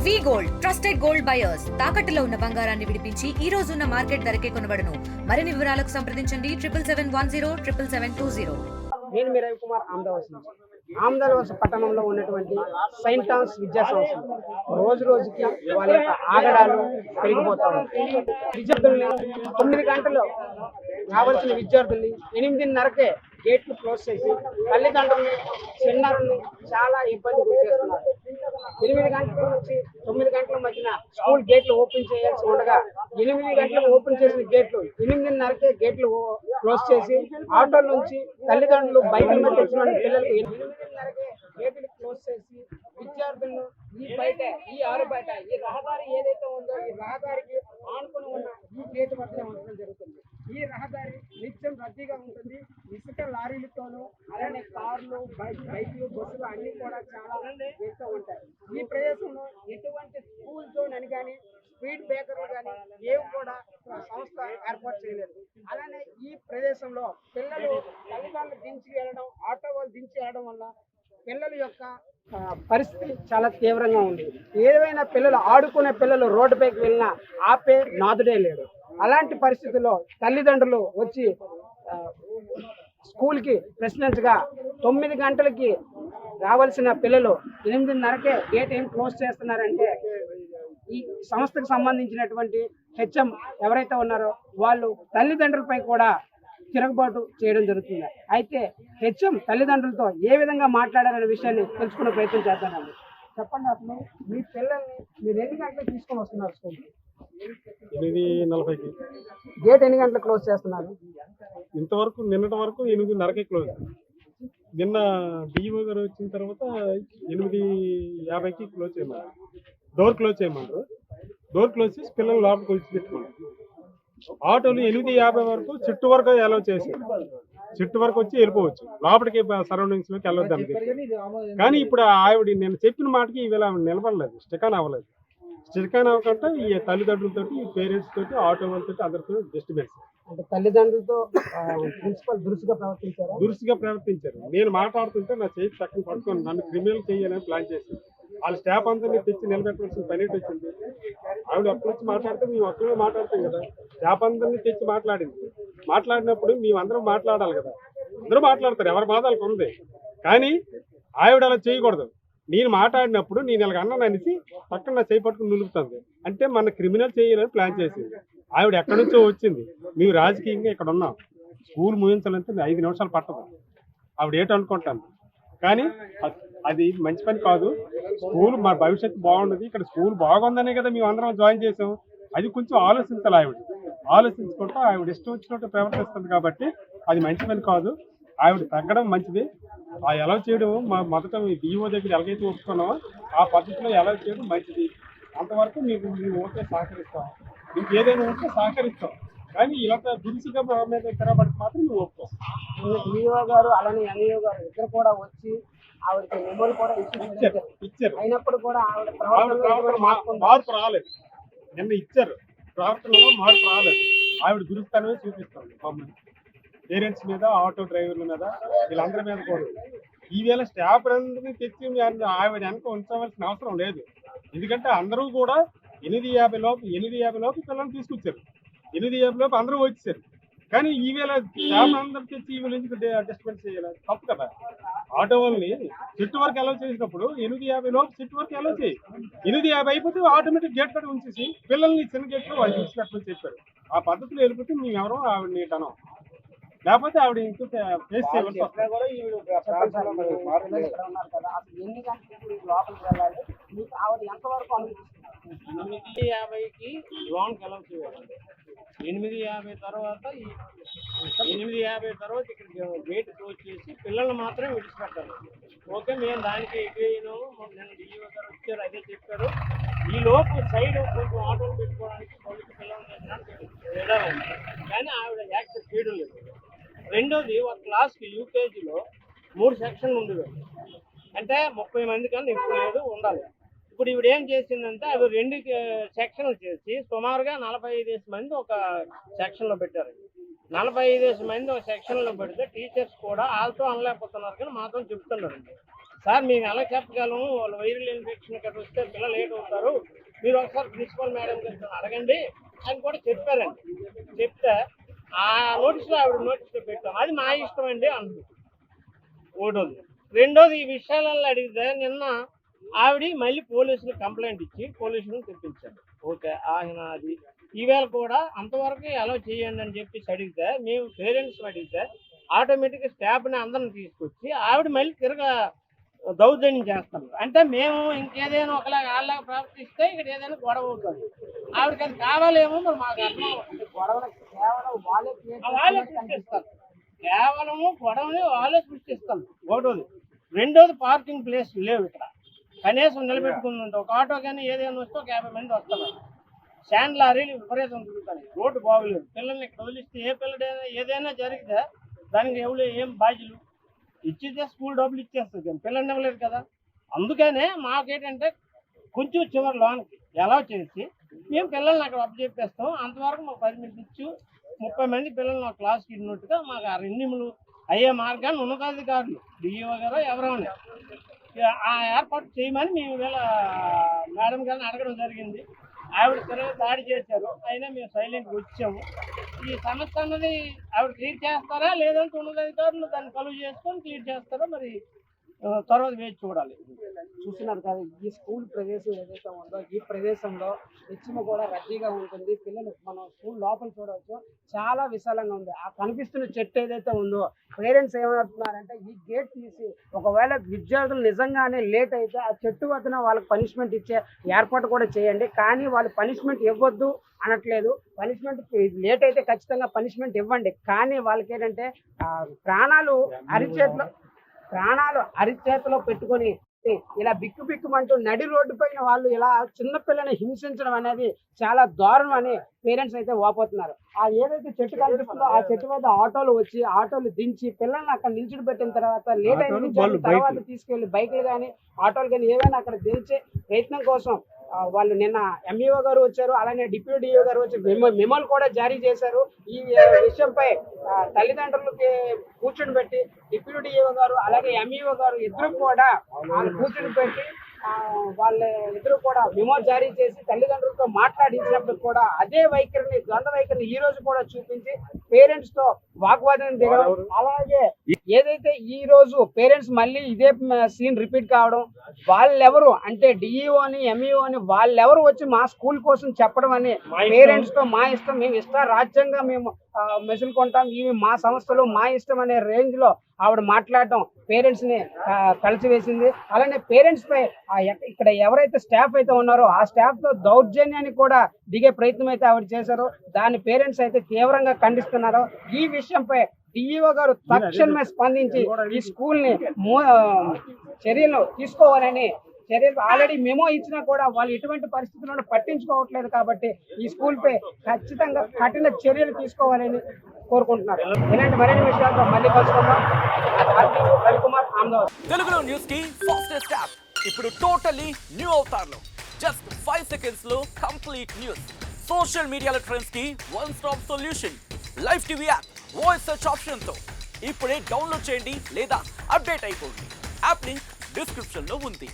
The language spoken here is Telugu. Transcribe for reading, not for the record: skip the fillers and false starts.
వి గోల్డ్ ట్రస్టెడ్ గోల్డ్ బయర్స్ తాకట్టులో ఉన్న బంగారాన్ని విడిపించి ఈ రోజు ఉన్న మార్కెట్ ధరకే కొనబడును. మరిన్ని వివరాలకు సంప్రదించండి 7771077720. నేను మీ రవికుమార్ ఆమదాలవలస పట్టణంలో ఉన్నటువంటి సెయింట్ థామస్ విద్యా సంస్థ రోజు రోజుకి వాళ్ళ యొక్క ఆగడాలు పెరిగిపోతా ఉంటాయి. విద్యార్థుల్ని 9 గంటలు రావాల్సిన విద్యార్థుల్ని 8:30కే గేట్లు క్లోజ్ చేసి తల్లిదండ్రుల్ని చిన్నారుల్ని చాలా ఇబ్బంది గురి చేస్తున్నారు. 8 గంటల నుంచి 9 గంటల మధ్యన స్కూల్ గేట్లు ఓపెన్ చేయాల్సి ఉండగా 8 గంటలకు ఓపెన్ చేసిన గేట్లు 8:30కే గేట్లు క్లోజ్ చేసి ఆటోల నుంచి తల్లిదండ్రులు బైకుల మీద తెచ్చిన పిల్లలకు 8:30కే గేట్లు క్లోజ్ చేసి విద్యార్థులను ఈ ఆరు బయట ఈ రహదారి ఏదైతే ఉందో ఈ రహదారికి ఆనుకుని ఉన్న ఈ గేటు వద్దనే ఉండడం జరుగుతుంది. ఈ రహదారి నిత్యం రద్దీగా ఉంటుంది. ఇసుక లారీలతోనూ అలానే కార్లు బైకులు బస్సులు అన్ని కూడా చాలా వెళ్తూ ఉంటాయి. ఈ ప్రదేశంలో ఎటువంటి స్కూల్ జోన్ అని కానీ స్పీడ్ బ్రేకర్లు కానీ ఏవి కూడా సంస్థ ఏర్పాటు చేయలేదు. అలానే ఈ ప్రదేశంలో పిల్లలు తల్లిదండ్రులు దించి వెళ్ళడం ఆటో వాళ్ళు దించి వెళ్ళడం వల్ల పిల్లల యొక్క పరిస్థితి చాలా తీవ్రంగా ఉంది. ఏదైనా పిల్లలు ఆడుకునే పిల్లలు రోడ్డుపైకి వెళ్ళినా ఆపే నాదుడే లేడు. అలాంటి పరిస్థితుల్లో తల్లిదండ్రులు వచ్చి స్కూల్కి ప్రశ్నించగా 9 గంటలకి రావాల్సిన పిల్లలు 8:30కే గేట్ ఏం క్లోజ్ చేస్తున్నారంటే ఈ సంస్థకు సంబంధించినటువంటి హెచ్ఎం ఎవరైతే ఉన్నారో వాళ్ళు తల్లిదండ్రులపై కూడా తిరుగుబాటు చేయడం జరుగుతుంది. అయితే హెచ్ఎం తల్లిదండ్రులతో ఏ విధంగా మాట్లాడారనే విషయాన్ని తెలుసుకునే ప్రయత్నం చేద్దామండి. చెప్పండి, అసలు మీ పిల్లల్ని మీరు ఎన్ని గంటలకు తీసుకొని వస్తున్నారు స్కూల్కి? 8:40కి. గేట్ ఎన్ని గంటలకు క్లోజ్ చేస్తున్నారు? ఇంతవరకు నిన్నటి వరకు 8:30కి క్లోజ్. నిన్న డిఈఓ గారు వచ్చిన తర్వాత 8:50కి క్లోజ్ చేయమన్నారు. డోర్ క్లోజ్ చేయమన్నారు. డోర్ క్లోజ్ చేసి పిల్లలు లోపలికి వచ్చి పెట్టుకున్నారు. ఆటోలు 8:50 వరకు చుట్టూ వరకు అలౌ చేశారు. చుట్టూ వరకు వచ్చి వెళ్ళిపోవచ్చు, లోపలికి సరౌండింగ్స్ లోకి వెళ్ళొద్దాం. కానీ ఇప్పుడు ఆవిడ నేను చెప్పిన మాటకి ఈవేళ నిలబడలేదు, స్టికాన్ అవ్వలేదు. స్టికాన్ అవ్వకుండా ఈ తల్లిదండ్రులతో ఈ పేరెంట్స్ తోటి ఆటో వాళ్ళతో అందరితో డిస్టర్బెన్స్. అంటే తల్లిదండ్రులతో ప్రిన్సిపల్ దురుసుగా ప్రవర్తించారు. నేను మాట్లాడుతుంటే నా చేతి చక్కని పట్టుకొని నన్ను క్రిమినల్ చేయాలని ప్లాన్ చేశారు. వాళ్ళ స్టాఫ్ అందరినీ తెచ్చి నిలబెట్టవలసిన పని వచ్చింది. ఆవిడ ఒక్కరు వచ్చి మాట్లాడితే మేము ఒక్కరే మాట్లాడతాం కదా. స్టాఫ్ అందరినీ తెచ్చి మాట్లాడినప్పుడు మేమందరం మాట్లాడాలి కదా. అందరూ మాట్లాడతారు, ఎవరి బాధలకు ఉంది. కానీ ఆవిడ అలా చేయకూడదు. నేను మాట్లాడినప్పుడు నేను ఇలాగ అన్నాను అనేసి పక్కన నా చేయి పట్టుకుని నిలుపుతుంది. అంటే మన క్రిమినల్ చేయాలని ప్లాన్ చేసింది. ఆవిడ ఎక్కడి నుంచో వచ్చింది. మేము రాజకీయంగా ఇక్కడ ఉన్నాం. స్కూల్ ముగించాలంటే 5 నిమిషాలు పట్టదు. ఆవిడ ఏంటనుకుంటాను. కానీ అది మంచి పని కాదు. స్కూల్ మా భవిష్యత్తు బాగుండదు. ఇక్కడ స్కూల్ బాగుందనే కదా మేము అందరం జాయిన్ చేసాం. అది కొంచెం ఆలోచించాలి. ఆలోచించుకుంటూ ఆవిడ ఇష్టం వచ్చినట్టు ప్రవర్తిస్తుంది కాబట్టి అది మంచి పని కాదు. ఆవిడ తగ్గడం మంచిది. ఆ ఎలా చేయడం మొదట డిఓ దగ్గర ఎలాగైతే ఒప్పుకున్నామో ఆ పద్ధతిలో ఎలా చేయడం మంచిది. అంతవరకు మేము ఓకే సహకరిస్తాం. మీకు ఏదైనా ఉంటే సహకరిస్తాం. కానీ ఇలా దురుసుగా మీద తిరగబడితే మాత్రం మేము ఒప్పుకోం. డిఓ గారు అలానే ఎన్ఈఓ గారు ఇద్దరు కూడా వచ్చి ఆవిడకి మెమోలు కూడా ఇచ్చారు. అయినప్పుడు కూడా ఆవిడ మార్పు రాలేదు. నిన్న ఇచ్చారు, ప్రవర్తనలో మార్పు రాలేదు. ఆవిడ దురుస్తనమే చూపిస్తుంది మమ్మల్ని, పేరెంట్స్ మీద, ఆటో డ్రైవర్ల మీద, వీళ్ళందరి మీద కూడా. ఈవేళ స్టాఫ్ అందరినీ తెచ్చి ఆవిడ వెనక ఉంచవలసిన అవసరం లేదు. ఎందుకంటే అందరూ కూడా 8:50 లోపు పిల్లల్ని తీసుకొచ్చారు. 8:50 లోపు అందరూ వచ్చేసారు. కానీ ఈవేళ స్టాఫ్ అందరూ తెచ్చి ఈవేళ ఎందుకు డిస్టర్బెన్స్ చేయాలి? తప్పు కదా. ఆటో వాళ్ళని చెట్టు వరకు అలౌ చేసినప్పుడు 8:50 లోపు చెట్టు వరకు అలౌ చేయి. 8:50 అయిపోతే ఆటోమేటిక్ గేట్ కట్టి ఉంచేసి పిల్లల్ని చిన్న గేట్లో వాళ్ళు తీసుకెట్టమని చెప్పారు. ఆ పద్ధతిలో వెళ్ళిపోతే మేము ఎవరో ఆవిడని టనం, లేకపోతే ఆవిడ ఇంకో ఫేస్ చేయవలసి వస్తుంది. 8:50కి లోన్కి అలౌ చేయాలండి. 8:50 తర్వాత 8:50 తర్వాత ఇక్కడ గేట్ క్లోజ్ చేసి పిల్లల్ని మాత్రం విడిచిపెట్టాలి. ఓకే, మేము దానికి ఎగ్రీను. నేను డిఈఓ గారు వచ్చారు, అదే చెప్పారు. ఈ లోపు సైడ్ కొంచెం ఆటోలు పెట్టుకోవడానికి కొన్ని పిల్లల్ని వెళ్ళాలండి. కానీ ఆవిడ యాక్సెప్ట్ చేయడం లేదు. రెండోది, ఒక క్లాస్కి యూకేజీలో 3 సెక్షన్లు ఉండేవి. అంటే 30 మంది కన్నా ఎక్కువ లేదు ఉండాలి. ఇప్పుడు ఈవిడ ఏం చేసిందంటే అవి 2 సెక్షన్లు చేసి సుమారుగా 45 మంది ఒక సెక్షన్లో పెట్టారు. 45 మంది ఒక సెక్షన్లో పెడితే టీచర్స్ కూడా వాళ్ళతో అనలేకపోతున్నారు, కానీ మాత్రం చెప్తున్నారండి. సార్ మేము ఎలా చెప్పగలము, వాళ్ళు వైరల్ ఇన్ఫెక్షన్ ఇక్కడ వస్తే పిల్లలు లేట్ అవుతారు, మీరు ఒకసారి ప్రిన్సిపల్ మేడం గారితో అడగండి అని కూడా చెప్పారండి. చెప్తే ఆ నోటీస్లో ఆవిడ నోటీస్లో పెట్టాం, అది మా ఇష్టం అండి అంటుంది. ఒకటోది. రెండోది, ఈ విషయాలలో అడిగితే నిన్న ఆవిడ మళ్ళీ పోలీసులు కంప్లైంట్ ఇచ్చి పోలీసులను తెప్పించారు. ఓకే, ఆయన అది ఈవేళ కూడా అంతవరకు అలౌ చేయండి అని చెప్పేసి అడిగితే, మేము పేరెంట్స్ అడిగితే ఆటోమేటిక్గా స్టాఫ్ని అందరిని తీసుకొచ్చి ఆవిడ మళ్ళీ తిరగా దౌర్జన్యం చేస్తాం. అంటే మేము ఇంకేదైనా ఒకలాగా వాళ్ళలాగా ప్రవర్తిస్తే ఇక్కడ ఏదైనా గొడవ అవుతుంది. ఆవిడకి అది కావాలేమో మరి మాకు అర్థం అవుతుంది. గొడవలు కేవలం వాళ్ళే వాళ్ళే సృష్టిస్తారు, కేవలము గొడవని వాళ్ళే సృష్టిస్తాం. ఒకటోది. రెండోది, పార్కింగ్ ప్లేస్ లేవు ఇక్కడ, కనీసం నిలబెట్టుకుంటుంటే ఒక ఆటో కానీ ఏదైనా వస్తే ఒక 50 మంది వస్తారు. శాండ్ లారీలు విపరీతం తిరుగుతాయి, రోడ్డు బాగోలేదు. పిల్లల్ని ఇక్కడ వదిలిస్తే ఏ పిల్లడైనా ఏదైనా జరిగితే దానికి ఎవరు ఏం బాధ్యులు? ఇచ్చితే స్కూల్ డబ్బులు ఇచ్చేస్తుంది కానీ పిల్లల్ని ఇవ్వలేదు కదా. అందుకనే మాకేంటంటే కొంచెం చివరి లోన్కి ఎలా చేసి మేము పిల్లల్ని అక్కడ అప్పచెప్పేస్తాం. అంతవరకు మాకు పర్మిషన్ ఇచ్చి 30 మంది పిల్లల్ని ఒక క్లాస్కి ఇన్నట్టుగా మాకు ఆ రెన్యూములు అయ్యే మార్గాన్ని ఉన్నతాధికారులు డిఈఓ గారు ఎవరైనా ఆ ఏర్పాటు చేయమని మేము వీళ్ళ మేడం గారిని అడగడం జరిగింది. ఆవిడ తిరగ దాడి చేశారు, అయినా మేము సైలెంట్గా వచ్చాము. ఈ సమస్య అన్నది ఆవిడ క్లియర్ చేస్తారా లేదంటే ఉన్నతాధికారులు దాన్ని కలువ చేసుకొని క్లియర్ చేస్తారా మరి తర్వాత వేచి చూడాలి. చూస్తున్నారు కదా, ఈ స్కూల్ ప్రదేశం ఏదైతే ఉందో ఈ ప్రదేశంలో నిత్యము కూడా రద్దీగా ఉంటుంది. పిల్లలు మనం స్కూల్ లోపల చూడవచ్చు, చాలా విశాలంగా ఉంది. ఆ కనిపిస్తున్న చెట్టు ఏదైతే ఉందో పేరెంట్స్ ఏమంటున్నారంటే ఈ గేట్ తీసి ఒకవేళ విద్యార్థులు నిజంగానే లేట్ అయితే ఆ చెట్టు వద్దన వాళ్ళకి పనిష్మెంట్ ఇచ్చే ఏర్పాటు కూడా చేయండి. కానీ వాళ్ళు పనిష్మెంట్ ఇవ్వద్దు అనట్లేదు. పనిష్మెంట్ లేట్ అయితే ఖచ్చితంగా పనిష్మెంట్ ఇవ్వండి, కానీ వాళ్ళకి ఏంటంటే ప్రాణాలు అరిచేతిలో పెట్టుకొని ఇలా బిక్కుమంటూ నడి రోడ్డు పైన వాళ్ళు ఇలా చిన్నపిల్లని హింసించడం అనేది చాలా దారుణం అని పేరెంట్స్ అయితే వాపోతున్నారు. ఆ ఏదైతే చెట్టు కనిపిస్తుందో ఆ చెట్టు మీద ఆటోలు వచ్చి ఆటోలు దించి పిల్లల్ని అక్కడ నిల్చుని పెట్టిన తర్వాత లేట్ అయిన తర్వాత తీసుకెళ్లి బైకులు కానీ ఆటోలు కానీ ఏవైనా అక్కడ దించే ప్రయత్నం కోసం వాళ్ళు నిన్న ఎంఈఓ గారు వచ్చారు, అలానే డిప్యూటీ డిఓ గారు వచ్చి మెమోలు కూడా జారీ చేశారు. ఈ విషయంపై తల్లిదండ్రులకి కూర్చొని పెట్టి డిప్యూటీ డిఓ గారు అలాగే ఎంఈఓ గారు ఇద్దరు కూడా కూర్చొని పెట్టి వాళ్ళ ఇద్దరు కూడా మెమో జారీ చేసి తల్లిదండ్రులతో మాట్లాడించినప్పుడు కూడా అదే వైఖరిని ద్వంద్వ వైఖరిని ఈ రోజు కూడా చూపించి పేరెంట్స్ తో వాగ్వాదం దిగడం. అలాగే ఏదైతే ఈ రోజు పేరెంట్స్ మళ్ళీ ఇదే సీన్ రిపీట్ కావడం, వాళ్ళెవరు అంటే డిఈఓ అని ఎంఈఓ అని వాళ్ళెవరు వచ్చి మా స్కూల్ కోసం చెప్పడం అని పేరెంట్స్ తో మా ఇష్టం, మేము రాజ్యంగా మేము మెసులుకుంటాం, ఇవి మా సంస్థలు మా ఇష్టం అనే రేంజ్ లో ఆవిడ మాట్లాడటం పేరెంట్స్ ని కలిసివేసింది. అలానే పేరెంట్స్ పై ఇక్కడ ఎవరైతే స్టాఫ్ అయితే ఉన్నారో ఆ స్టాఫ్ తో దౌర్జన్యాన్ని కూడా దిగే ప్రయత్నం అయితే ఆవిడ చేశారు. దాని పేరెంట్స్ అయితే తీవ్రంగా ఖండిస్తున్నారు. ఈ విషయంపై డిఈఓ గారు తక్షణమే స్పందించి ఈ స్కూల్ ని చర్యలు తీసుకోవాలని చర్యలు ఆల్రెడీ మెమో ఇచ్చినా కూడా వాళ్ళు ఎటువంటి పరిస్థితులను పట్టించుకోవట్లేదు. కాబట్టి ఈ స్కూల్ పై ఖచ్చితంగా కఠిన చర్యలు తీసుకోవాలని కోరుకుంటున్నారు. ఇలాంటి మరిన్ని విషయాలతో మళ్ళీ కలుసుకుందాం. రవికుమార్ అహ్మదాబాద్. తెలుగులో న్యూస్ కి ఫాస్టెస్ట్ యాప్ ఇప్పుడు టోటలీ న్యూ అవతార్లో జస్ట్ 5 seconds లో కంప్లీట్ న్యూస్. సోషల్ మీడియాలో ట్రెండ్స్ కి one stop solution. Live TV app voice search option తో ఇప్పుడే డౌన్లోడ్ చేయండి లేదా అప్డేట్ అయిపోండి. యాప్ లింక్ డిస్క్రిప్షన్ లో ఉంది.